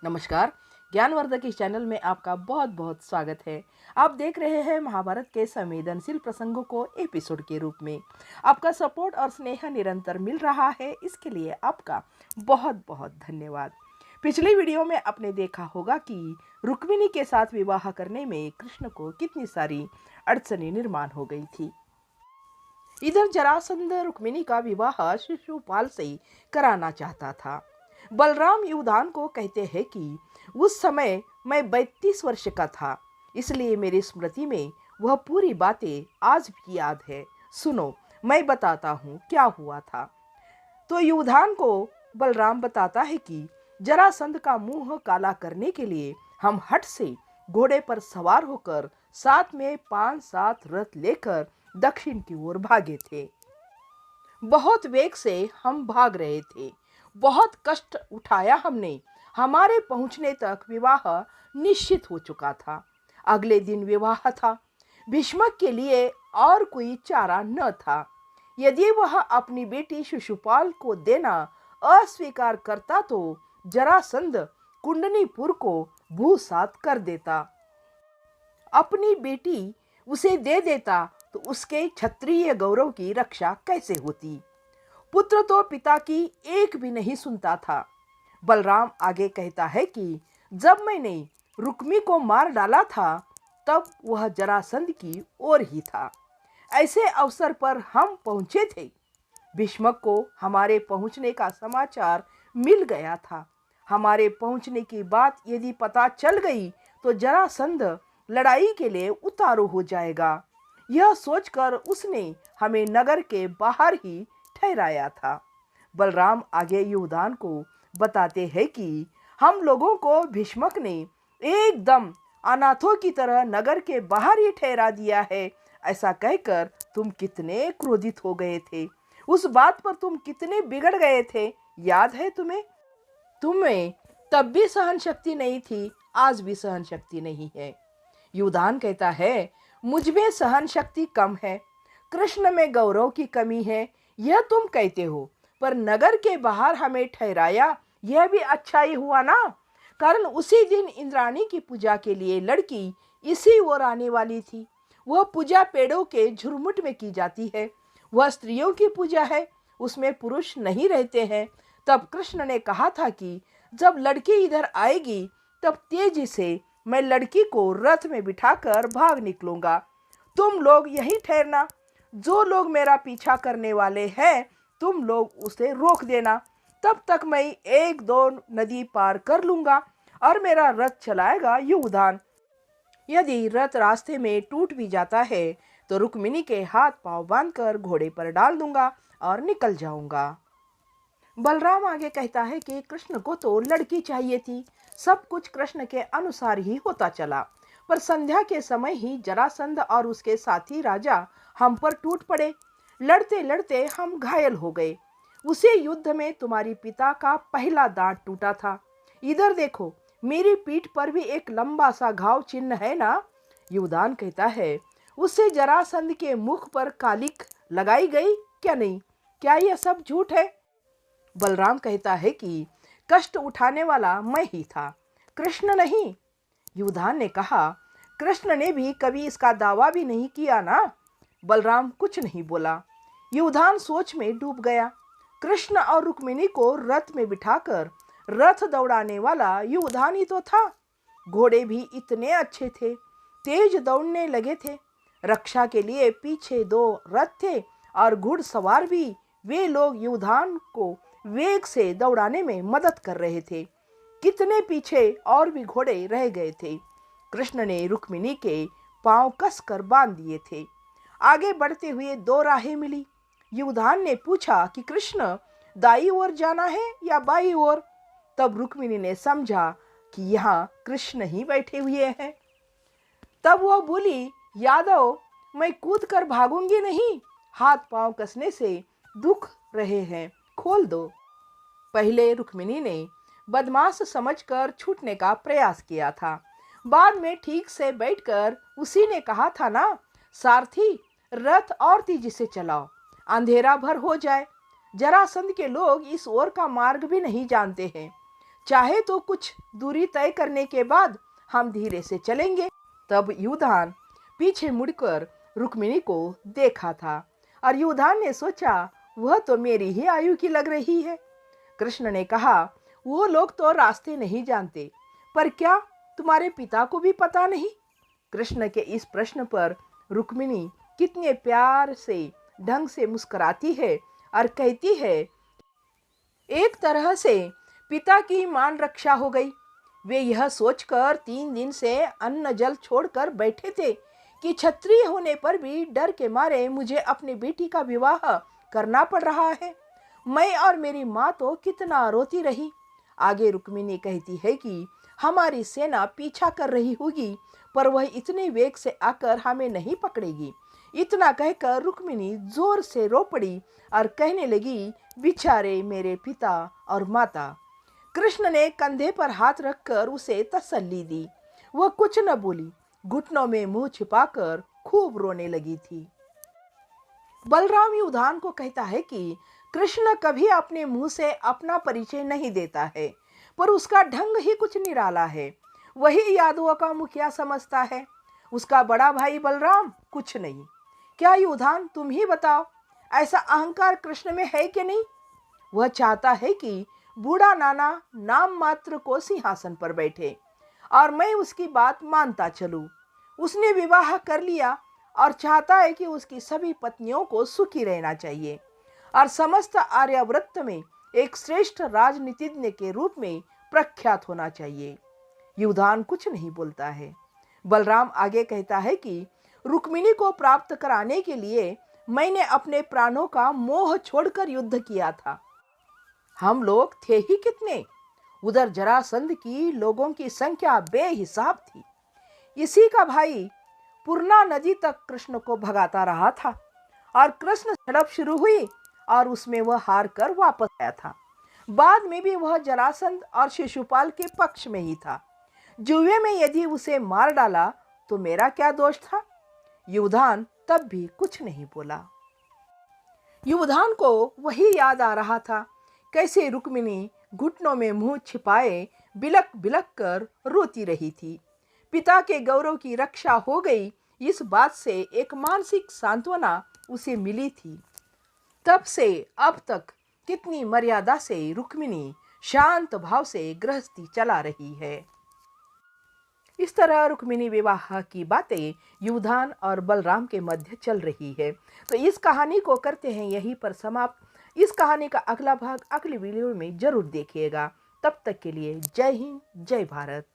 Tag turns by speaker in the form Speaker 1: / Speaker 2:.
Speaker 1: नमस्कार। ज्ञानवर्धक इस चैनल में आपका बहुत बहुत स्वागत है। आप देख रहे हैं महाभारत के संवेदनशील प्रसंगों को एपिसोड के रूप में। आपका सपोर्ट और स्नेह निरंतर मिल रहा है, इसके लिए आपका बहुत बहुत धन्यवाद। पिछली वीडियो में आपने देखा होगा कि रुक्मिणी के साथ विवाह करने में कृष्ण को कितनी सारी अड़चनें निर्माण हो गई थी। इधर जरासंध रुक्मिणी का विवाह शिशुपाल से कराना चाहता था। बलराम युवधान को कहते हैं कि उस समय मैं 32 वर्ष का था, इसलिए मेरी स्मृति में वह पूरी बातें आज भी याद है। सुनो, मैं बताता हूँ क्या हुआ था। तो युवधान को बलराम बताता है कि जरासंध का मुंह काला करने के लिए हम हट से घोड़े पर सवार होकर साथ में 5-7 रथ लेकर दक्षिण की ओर भागे थे। बहुत वेग से हम भाग रहे थे, बहुत कष्ट उठाया हमने। हमारे पहुंचने तक विवाह निश्चित हो चुका था। अगले दिन विवाह था। भीष्मक के लिए और कोई चारा न था। यदि वह अपनी बेटी शिशुपाल को देना अस्वीकार करता तो जरासंध कुंडनीपुर को भूसात कर देता। अपनी बेटी उसे दे देता तो उसके क्षत्रिय गौरव की रक्षा कैसे होती। पुत्र तो पिता की एक भी नहीं सुनता था। बलराम आगे कहता है कि जब मैंने रुक्मी को मार डाला था तब वह जरासंध की ओर ही था। ऐसे अवसर पर हम पहुंचे थे। भीष्मक को हमारे पहुंचने का समाचार मिल गया था। हमारे पहुंचने की बात यदि पता चल गई तो जरासंध लड़ाई के लिए उतारू हो जाएगा। यह सोचकर उसने हमें नगर के बाहर ही ठहराया था। बलराम आगे युवधान को बताते हैं कि हम लोगों को भीष्मक ने एकदम अनाथों की तरह नगर के बाहर ही ठहरा दिया है। ऐसा कहकर तुम कितने क्रोधित हो गए थे, उस बात पर तुम कितने बिगड़ गए थे, याद है तुम्हें? तुम्हें तब भी सहन शक्ति नहीं थी, आज भी सहन शक्ति नहीं है। युवधान कहता है, मुझ में सहन शक्ति कम है, कृष्ण में गौरव की कमी है, यह तुम कहते हो, पर नगर के बाहर हमें ठहराया, यह भी अच्छा ही हुआ ना। कारण उसी दिन इंद्राणी की पूजा के लिए लड़की इसी ओर आने वाली थी। वह पूजा पेड़ों के झुरमुट में की जाती है। वह स्त्रियों की पूजा है, उसमें पुरुष नहीं रहते हैं। तब कृष्ण ने कहा था कि जब लड़की इधर आएगी तब तेजी से मैं लड़की को रथ में बिठाकर भाग निकलूंगा। तुम लोग यहीं ठहरना। जो लोग मेरा पीछा करने वाले हैं तुम लोग उसे रोक देना। तब तक मैं 1-2 नदी पार कर लूंगा और मेरा रथ चलाएगा युवधान। यदि रथ रास्ते में टूट भी जाता है तो रुक्मिणी के हाथ पांव बांधकर घोड़े पर डाल दूंगा और निकल जाऊंगा। बलराम आगे कहता है कि कृष्ण को तो लड़की चाहिए थी। सब कुछ कृष्ण के अनुसार ही होता चला, पर संध्या के समय ही जरासंध और उसके साथी राजा हम पर टूट पड़े। लड़ते लड़ते हम घायल हो गए। उसी युद्ध में तुम्हारी पिता का पहला दांत टूटा था। इधर देखो, मेरी पीठ पर भी एक लंबा सा घाव चिन्ह है ना। युवधान कहता है, उससे जरासंध के मुख पर कालिक लगाई गई क्या नहीं? क्या यह सब झूठ है? बलराम कहता है कि कष्ट उठाने वाला मैं ही था, कृष्ण नहीं। युवधान ने कहा, कृष्ण ने भी कभी इसका दावा भी नहीं किया ना। बलराम कुछ नहीं बोला। युवधान सोच में डूब गया। कृष्ण और रुक्मिणी को रथ में बिठाकर रथ दौड़ाने वाला युवधान ही तो था। घोड़े भी इतने अच्छे थे, तेज दौड़ने लगे थे। रक्षा के लिए पीछे 2 रथ थे और घुड़सवार भी वे लोग युवधान को वेग से दौड़ाने में मदद कर रहे थे। कितने पीछे और भी घोड़े रह गए थे। कृष्ण ने रुक्मिणी के पांव कसकर बांध दिए थे। आगे बढ़ते हुए 2 राहें मिली। युवधान ने पूछा कि कृष्ण दाई ओर जाना है या बाई ओर? तब रुक्मिणी ने समझा कि यहाँ कृष्ण ही बैठे हुए हैं। तब वह बोली, यादव, मैं कूद कर भागूंगी नहीं, हाथ पांव कसने से दुख रहे हैं, खोल दो। पहले रुक्मिणी ने बदमाश समझकर छूटने का प्रयास किया था। बाद में ठीक से बैठकर उसी ने कहा था ना, सारथी रथ और तेजी से चलाओ, अंधेरा भर हो जाए। जरासंध के लोग इस ओर का मार्ग भी नहीं जानते हैं। चाहे तो कुछ दूरी तय करने के बाद हम धीरे से चलेंगे। तब युधान पीछे मुड़कर रुक्मिणी को देखा था और युधान ने सोचा, वह तो मेरी ही आयु की लग रही है। कृष्ण ने कहा, वो लोग तो रास्ते नहीं जानते, पर क्या तुम्हारे पिता को भी पता नहीं? कृष्ण के इस प्रश्न पर रुक्मिणी कितने प्यार से ढंग से मुस्कुराती है और कहती है, एक तरह से पिता की मान रक्षा हो गई। वे यह सोचकर 3 दिन से अन्न जल छोड़कर बैठे थे कि क्षत्रिय होने पर भी डर के मारे मुझे अपनी बेटी का विवाह करना पड़ रहा है। मैं और मेरी माँ तो कितना रोती रही। आगे रुक्मिणी कहती है कि हमारी सेना पीछा कर रही होगी, पर वह इतने वेग से आकर हमें नहीं पकड़ेगी। इतना कहकर रुक्मिणी जोर से रो पड़ी और कहने लगी, बेचारे मेरे पिता और माता। कृष्ण ने कंधे पर हाथ रखकर उसे तसल्ली दी। वह कुछ न बोली, घुटनों में मुंह छिपाकर खूब रोने लगी थी। बलराम युधान को कहता है कि कृष्ण कभी अपने मुंह से अपना परिचय नहीं देता है, पर उसका ढंग ही कुछ निराला है। वही यादवों का मुखिया समझता है, उसका बड़ा भाई बलराम कुछ नहीं। क्या युधान, तुम ही बताओ, ऐसा अहंकार कृष्ण में है कि नहीं? वह चाहता है कि बूढ़ा नाना नाम मात्र को सिंहासन पर बैठे और मैं उसकी बात मानता चलूं। उसने विवाह कर लिया और चाहता है कि उसकी सभी पत्नियों को सुखी रहना चाहिए और समस्त आर्यावर्त में एक श्रेष्ठ राजनीतिज्ञ के रूप में प्रख्यात होना चाहिए। युधान कुछ नहीं बोलता है। बलराम आगे कहता है कि रुक्मिणी को प्राप्त कराने के लिए मैंने अपने प्राणों का मोह छोड़कर युद्ध किया था। हम लोग थे ही कितने, उधर जरासंध की लोगों की संख्या बेहिसाब थी। इसी का भाई पूर्णा नदी तक कृष्ण को भगाता रहा था और कृष्ण झड़प शुरू हुई और उसमें वह हार कर वापस आया था। बाद में भी वह जरासंध और शिशुपाल के पक्ष में ही था। जुए में यदि उसे मार डाला तो मेरा क्या दोष था? युधान तब भी कुछ नहीं बोला। युधान को वही याद आ रहा था, कैसे रुक्मिणी घुटनों में मुंह छिपाए बिलक बिलक कर रोती रही थी। पिता के गौरव की रक्षा हो गई, इस बात से एक मानसिक सांत्वना उसे मिली थी। तब से अब तक कितनी मर्यादा से रुक्मिणी शांत भाव से गृहस्थी चला रही है। इस तरह रुक्मिणी विवाह की बातें युधान और बलराम के मध्य चल रही है। तो इस कहानी को करते हैं यहीं पर समाप्त। इस कहानी का अगला भाग अगली वीडियो में जरूर देखिएगा। तब तक के लिए जय हिंद, जय भारत।